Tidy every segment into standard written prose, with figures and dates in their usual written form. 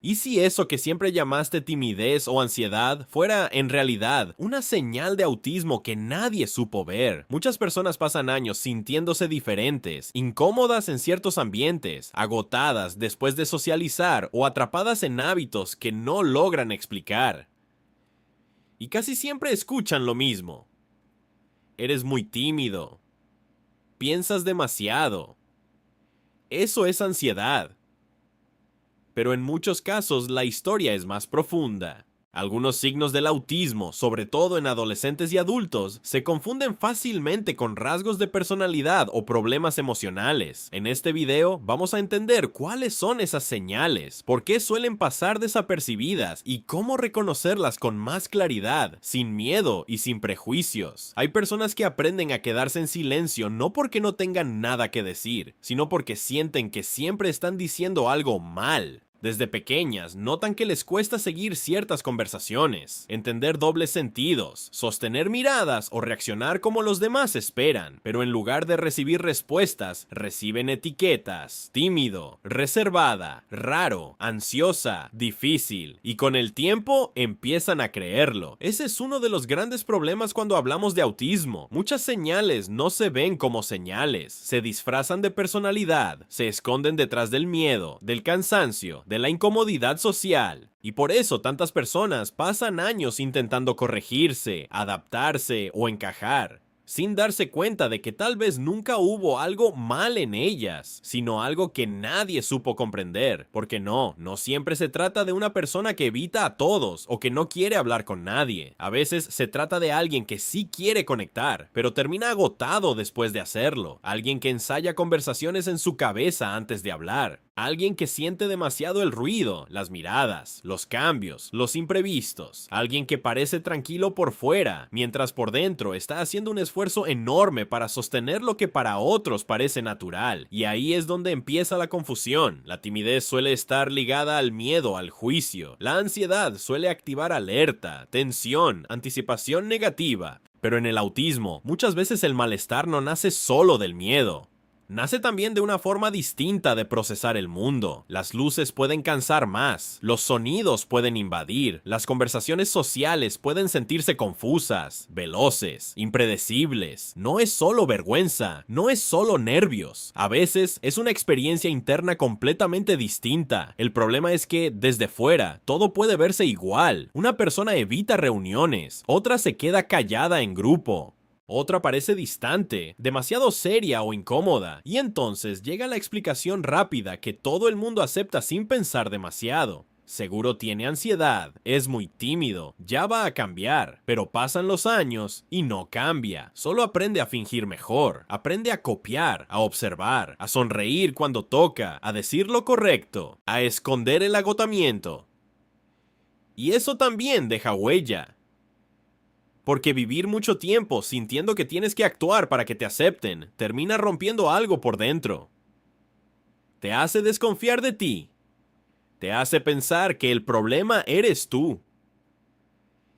¿Y si eso que siempre llamaste timidez o ansiedad fuera, en realidad, una señal de autismo que nadie supo ver? Muchas personas pasan años sintiéndose diferentes, incómodas en ciertos ambientes, agotadas después de socializar o atrapadas en hábitos que no logran explicar. Y casi siempre escuchan lo mismo. Eres muy tímido. Piensas demasiado. Eso es ansiedad. Pero en muchos casos la historia es más profunda. Algunos signos del autismo, sobre todo en adolescentes y adultos, se confunden fácilmente con rasgos de personalidad o problemas emocionales. En este video vamos a entender cuáles son esas señales, por qué suelen pasar desapercibidas y cómo reconocerlas con más claridad, sin miedo y sin prejuicios. Hay personas que aprenden a quedarse en silencio no porque no tengan nada que decir, sino porque sienten que siempre están diciendo algo mal. Desde pequeñas, notan que les cuesta seguir ciertas conversaciones, entender dobles sentidos, sostener miradas o reaccionar como los demás esperan, pero en lugar de recibir respuestas, reciben etiquetas: tímido, reservada, raro, ansiosa, difícil, y con el tiempo empiezan a creerlo. Ese es uno de los grandes problemas cuando hablamos de autismo. Muchas señales no se ven como señales, se disfrazan de personalidad, se esconden detrás del miedo, del cansancio, de la incomodidad social. Y por eso tantas personas pasan años intentando corregirse, adaptarse o encajar, sin darse cuenta de que tal vez nunca hubo algo mal en ellas, sino algo que nadie supo comprender. Porque no siempre se trata de una persona que evita a todos o que no quiere hablar con nadie. A veces se trata de alguien que sí quiere conectar, pero termina agotado después de hacerlo. Alguien que ensaya conversaciones en su cabeza antes de hablar. Alguien que siente demasiado el ruido, las miradas, los cambios, los imprevistos. Alguien que parece tranquilo por fuera, mientras por dentro está haciendo un esfuerzo enorme para sostener lo que para otros parece natural. Y ahí es donde empieza la confusión. La timidez suele estar ligada al miedo, al juicio. La ansiedad suele activar alerta, tensión, anticipación negativa. Pero en el autismo, muchas veces el malestar no nace solo del miedo. Nace también de una forma distinta de procesar el mundo. Las luces pueden cansar más, los sonidos pueden invadir, las conversaciones sociales pueden sentirse confusas, veloces, impredecibles. No es solo vergüenza, no es solo nervios. A veces es una experiencia interna completamente distinta. El problema es que, desde fuera, todo puede verse igual. Una persona evita reuniones, otra se queda callada en grupo. Otra parece distante, demasiado seria o incómoda, y entonces llega la explicación rápida que todo el mundo acepta sin pensar demasiado. Seguro tiene ansiedad, es muy tímido, ya va a cambiar, pero pasan los años y no cambia. Solo aprende a fingir mejor, aprende a copiar, a observar, a sonreír cuando toca, a decir lo correcto, a esconder el agotamiento. Y eso también deja huella. Porque vivir mucho tiempo sintiendo que tienes que actuar para que te acepten, termina rompiendo algo por dentro. Te hace desconfiar de ti. Te hace pensar que el problema eres tú.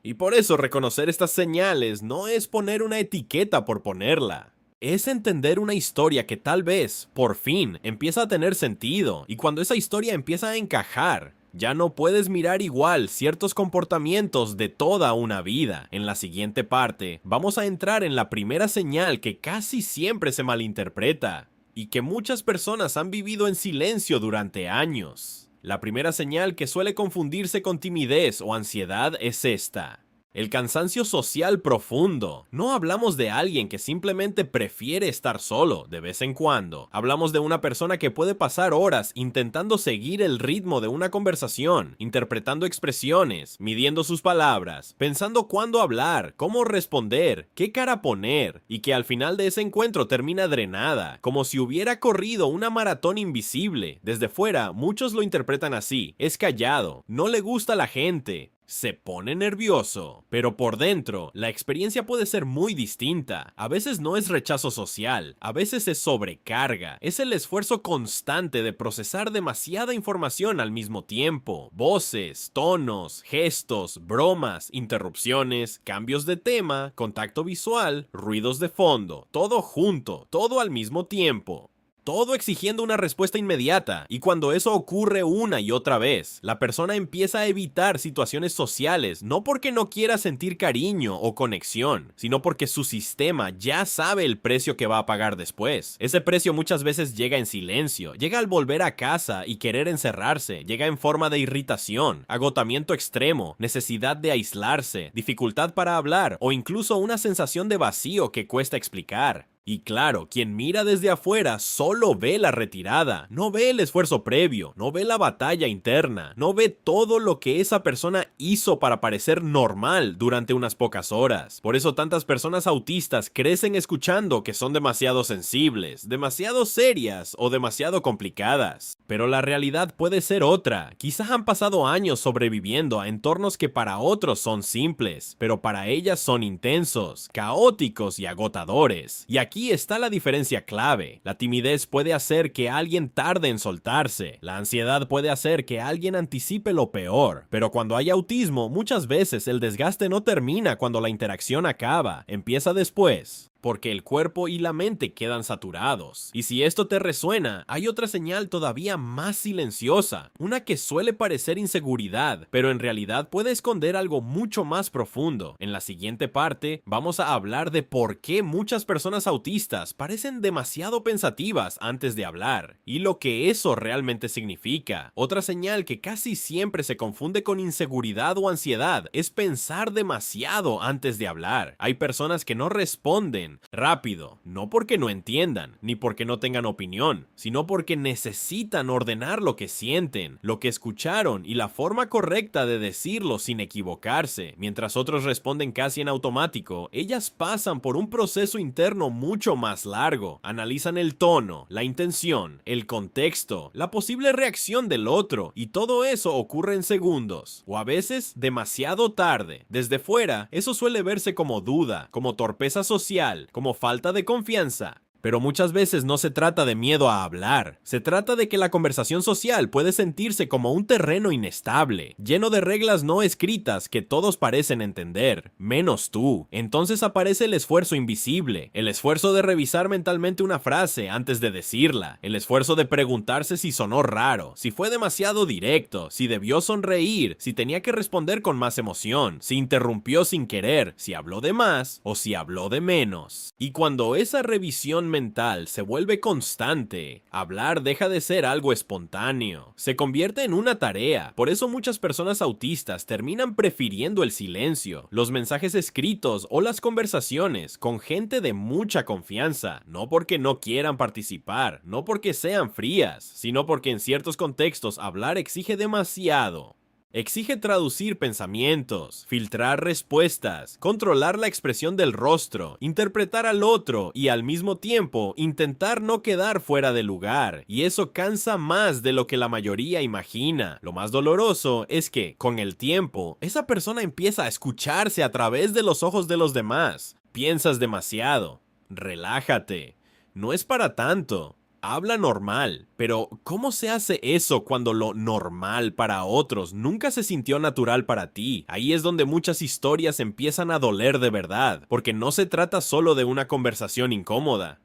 Y por eso reconocer estas señales no es poner una etiqueta por ponerla. Es entender una historia que tal vez, por fin, empieza a tener sentido. Y cuando esa historia empieza a encajar, ya no puedes mirar igual ciertos comportamientos de toda una vida. En la siguiente parte, vamos a entrar en la primera señal que casi siempre se malinterpreta y que muchas personas han vivido en silencio durante años. La primera señal que suele confundirse con timidez o ansiedad es esta: el cansancio social profundo. No hablamos de alguien que simplemente prefiere estar solo de vez en cuando. Hablamos de una persona que puede pasar horas intentando seguir el ritmo de una conversación, interpretando expresiones, midiendo sus palabras, pensando cuándo hablar, cómo responder, qué cara poner, y que al final de ese encuentro termina drenada, como si hubiera corrido una maratón invisible. Desde fuera, muchos lo interpretan así: es callado, no le gusta la gente, se pone nervioso. Pero por dentro, la experiencia puede ser muy distinta. A veces no es rechazo social, a veces es sobrecarga. Es el esfuerzo constante de procesar demasiada información al mismo tiempo. Voces, tonos, gestos, bromas, interrupciones, cambios de tema, contacto visual, ruidos de fondo, todo junto, todo al mismo tiempo. todo exigiendo una respuesta inmediata, y cuando eso ocurre una y otra vez, la persona empieza a evitar situaciones sociales, no porque no quiera sentir cariño o conexión, sino porque su sistema ya sabe el precio que va a pagar después. Ese precio muchas veces llega en silencio, llega al volver a casa y querer encerrarse, llega en forma de irritación, agotamiento extremo, necesidad de aislarse, dificultad para hablar o incluso una sensación de vacío que cuesta explicar. Y claro, quien mira desde afuera solo ve la retirada, no ve el esfuerzo previo, no ve la batalla interna, no ve todo lo que esa persona hizo para parecer normal durante unas pocas horas. Por eso tantas personas autistas crecen escuchando que son demasiado sensibles, demasiado serias o demasiado complicadas. Pero la realidad puede ser otra. Quizás han pasado años sobreviviendo a entornos que para otros son simples, pero para ellas son intensos, caóticos y agotadores. Y aquí está la diferencia clave. La timidez puede hacer que alguien tarde en soltarse. La ansiedad puede hacer que alguien anticipe lo peor. Pero cuando hay autismo, muchas veces el desgaste no termina cuando la interacción acaba, empieza después. Porque el cuerpo y la mente quedan saturados. Y si esto te resuena, hay otra señal todavía más silenciosa, una que suele parecer inseguridad, pero en realidad puede esconder algo mucho más profundo. En la siguiente parte, vamos a hablar de por qué muchas personas autistas parecen demasiado pensativas antes de hablar, y lo que eso realmente significa. Otra señal que casi siempre se confunde con inseguridad o ansiedad es pensar demasiado antes de hablar. Hay personas que no responden rápido, no porque no entiendan, ni porque no tengan opinión, sino porque necesitan ordenar lo que sienten, lo que escucharon y la forma correcta de decirlo sin equivocarse. Mientras otros responden casi en automático, ellas pasan por un proceso interno mucho más largo. Analizan el tono, la intención, el contexto, la posible reacción del otro, y todo eso ocurre en segundos, o a veces demasiado tarde. Desde fuera, eso suele verse como duda, como torpeza social, como falta de confianza. Pero muchas veces no se trata de miedo a hablar, se trata de que la conversación social puede sentirse como un terreno inestable, lleno de reglas no escritas que todos parecen entender, menos tú. Entonces aparece el esfuerzo invisible, el esfuerzo de revisar mentalmente una frase antes de decirla, el esfuerzo de preguntarse si sonó raro, si fue demasiado directo, si debió sonreír, si tenía que responder con más emoción, si interrumpió sin querer, si habló de más o si habló de menos. Y cuando esa revisión mental se vuelve constante, hablar deja de ser algo espontáneo, se convierte en una tarea. Por eso muchas personas autistas terminan prefiriendo el silencio, los mensajes escritos o las conversaciones con gente de mucha confianza, no porque no quieran participar, no porque sean frías, sino porque en ciertos contextos hablar exige demasiado. Exige traducir pensamientos, filtrar respuestas, controlar la expresión del rostro, interpretar al otro y al mismo tiempo intentar no quedar fuera de lugar. Y eso cansa más de lo que la mayoría imagina. Lo más doloroso es que, con el tiempo, esa persona empieza a escucharse a través de los ojos de los demás. Piensas demasiado. Relájate. No es para tanto. Habla normal, pero ¿cómo se hace eso cuando lo normal para otros nunca se sintió natural para ti? Ahí es donde muchas historias empiezan a doler de verdad, porque no se trata solo de una conversación incómoda.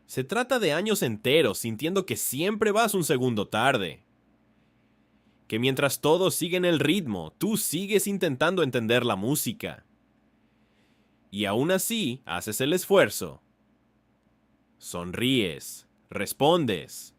Se trata de años enteros sintiendo que siempre vas un segundo tarde. Que mientras todos siguen el ritmo, tú sigues intentando entender la música. Y aún así, haces el esfuerzo. Sonríes, respondes,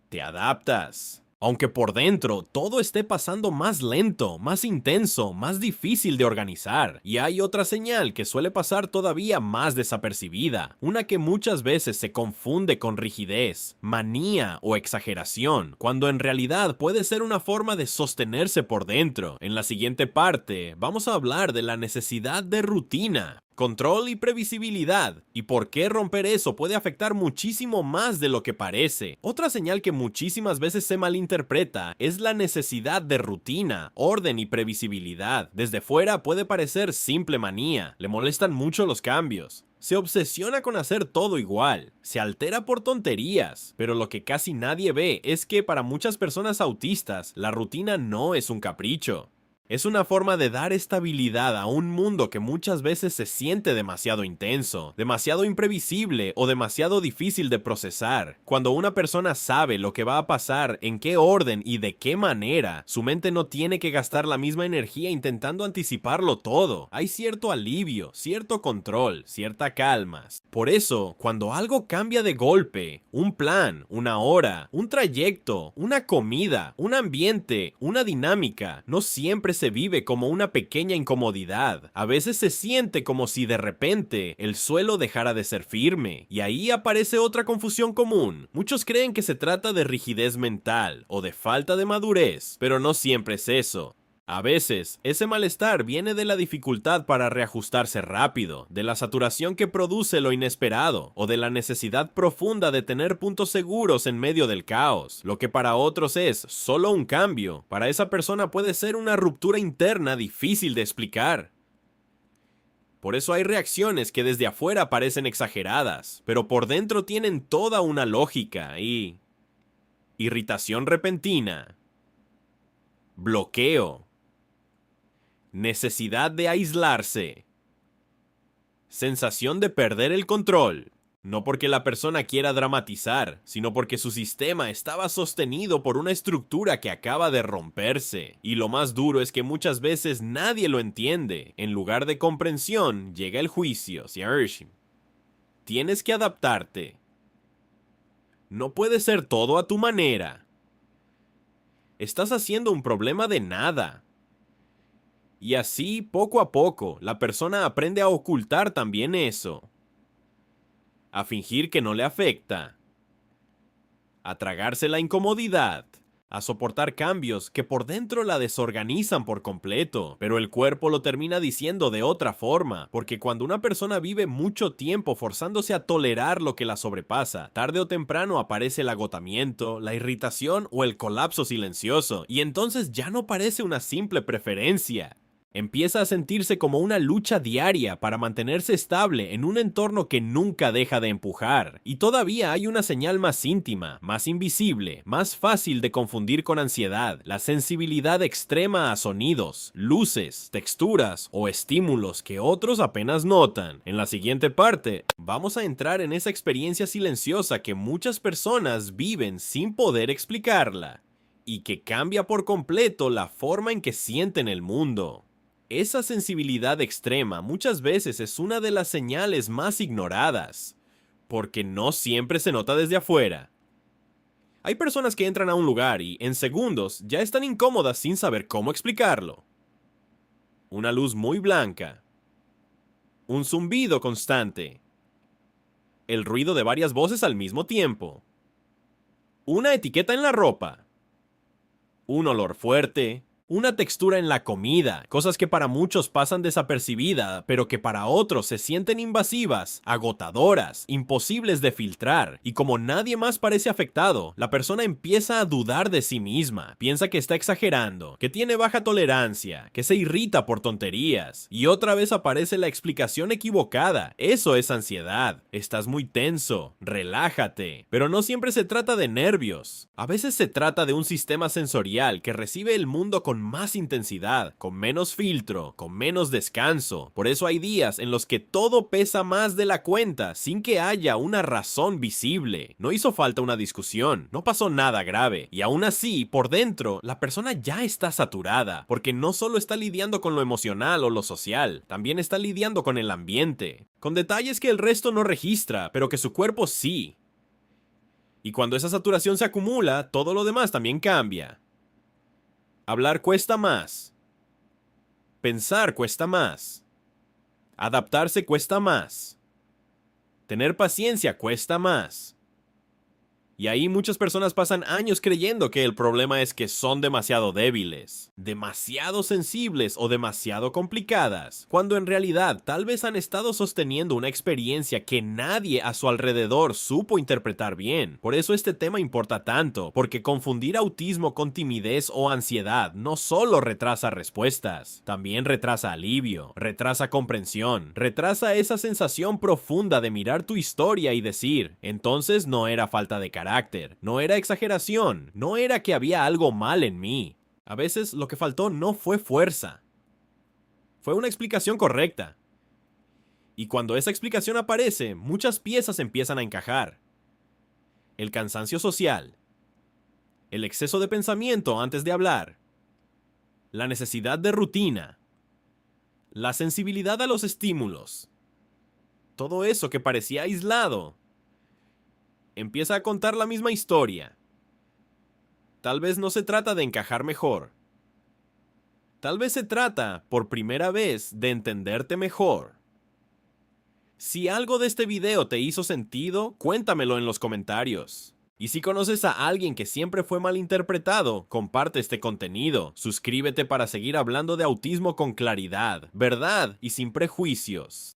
te adaptas. Aunque por dentro todo esté pasando más lento, más intenso, más difícil de organizar. Y hay otra señal que suele pasar todavía más desapercibida, una que muchas veces se confunde con rigidez, manía o exageración, cuando en realidad puede ser una forma de sostenerse por dentro. En la siguiente parte vamos a hablar de la necesidad de rutina, control y previsibilidad, y por qué romper eso puede afectar muchísimo más de lo que parece. Otra señal que muchísimas veces se malinterpreta es la necesidad de rutina, orden y previsibilidad. Desde fuera puede parecer simple manía, le molestan mucho los cambios. Se obsesiona con hacer todo igual, se altera por tonterías, pero lo que casi nadie ve es que para muchas personas autistas, la rutina no es un capricho. Es una forma de dar estabilidad a un mundo que muchas veces se siente demasiado intenso, demasiado imprevisible o demasiado difícil de procesar. Cuando una persona sabe lo que va a pasar, en qué orden y de qué manera, su mente no tiene que gastar la misma energía intentando anticiparlo todo. Hay cierto alivio, cierto control, cierta calma. Por eso, cuando algo cambia de golpe, un plan, una hora, un trayecto, una comida, un ambiente, una dinámica, no siempre se vive como una pequeña incomodidad. A veces se siente como si de repente el suelo dejara de ser firme. Y ahí aparece otra confusión común. Muchos creen que se trata de rigidez mental o de falta de madurez, pero no siempre es eso. A veces, ese malestar viene de la dificultad para reajustarse rápido, de la saturación que produce lo inesperado, o de la necesidad profunda de tener puntos seguros en medio del caos. Lo que para otros es solo un cambio, para esa persona puede ser una ruptura interna difícil de explicar. Por eso hay reacciones que desde afuera parecen exageradas, pero por dentro tienen toda una lógica y... irritación repentina, bloqueo, necesidad de aislarse, sensación de perder el control, no porque la persona quiera dramatizar, sino porque su sistema estaba sostenido por una estructura que acaba de romperse. Y lo más duro es que muchas veces nadie lo entiende. En lugar de comprensión, llega el juicio. Tienes que adaptarte. No puede ser todo a tu manera. Estás haciendo un problema de nada. Y así, poco a poco, la persona aprende a ocultar también eso. A fingir que no le afecta. A tragarse la incomodidad. A soportar cambios que por dentro la desorganizan por completo, pero el cuerpo lo termina diciendo de otra forma, porque cuando una persona vive mucho tiempo forzándose a tolerar lo que la sobrepasa, tarde o temprano aparece el agotamiento, la irritación o el colapso silencioso, y entonces ya no parece una simple preferencia. Empieza a sentirse como una lucha diaria para mantenerse estable en un entorno que nunca deja de empujar. Y todavía hay una señal más íntima, más invisible, más fácil de confundir con ansiedad: la sensibilidad extrema a sonidos, luces, texturas o estímulos que otros apenas notan. En la siguiente parte, vamos a entrar en esa experiencia silenciosa que muchas personas viven sin poder explicarla, y que cambia por completo la forma en que sienten el mundo. Esa sensibilidad extrema muchas veces es una de las señales más ignoradas, porque no siempre se nota desde afuera. Hay personas que entran a un lugar y, en segundos, ya están incómodas sin saber cómo explicarlo. Una luz muy blanca. Un zumbido constante. El ruido de varias voces al mismo tiempo. Una etiqueta en la ropa. Un olor fuerte. Una textura en la comida, cosas que para muchos pasan desapercibidas, pero que para otros se sienten invasivas, agotadoras, imposibles de filtrar, y como nadie más parece afectado, la persona empieza a dudar de sí misma, piensa que está exagerando, que tiene baja tolerancia, que se irrita por tonterías, y otra vez aparece la explicación equivocada: eso es ansiedad, estás muy tenso, relájate. Pero no siempre se trata de nervios, a veces se trata de un sistema sensorial que recibe el mundo con más intensidad, con menos filtro, con menos descanso. Por eso hay días en los que todo pesa más de la cuenta, sin que haya una razón visible. No hizo falta una discusión, no pasó nada grave, y aún así, por dentro, la persona ya está saturada, porque no solo está lidiando con lo emocional o lo social, también está lidiando con el ambiente, con detalles que el resto no registra, pero que su cuerpo sí. Y cuando esa saturación se acumula, todo lo demás también cambia. Hablar cuesta más. Pensar cuesta más. Adaptarse cuesta más. Tener paciencia cuesta más. Y ahí muchas personas pasan años creyendo que el problema es que son demasiado débiles, demasiado sensibles o demasiado complicadas, cuando en realidad tal vez han estado sosteniendo una experiencia que nadie a su alrededor supo interpretar bien. Por eso este tema importa tanto, porque confundir autismo con timidez o ansiedad no solo retrasa respuestas, también retrasa alivio, retrasa comprensión, retrasa esa sensación profunda de mirar tu historia y decir: entonces no era falta de carácter, no era exageración, no era que había algo mal en mí. A veces lo que faltó no fue fuerza, fue una explicación correcta. Y cuando esa explicación aparece, muchas piezas empiezan a encajar. El cansancio social, el exceso de pensamiento antes de hablar, la necesidad de rutina, la sensibilidad a los estímulos, todo eso que parecía aislado, empieza a contar la misma historia. Tal vez no se trata de encajar mejor. Tal vez se trata, por primera vez, de entenderte mejor. Si algo de este video te hizo sentido, cuéntamelo en los comentarios. Y si conoces a alguien que siempre fue malinterpretado, comparte este contenido. Suscríbete para seguir hablando de autismo con claridad, verdad y sin prejuicios.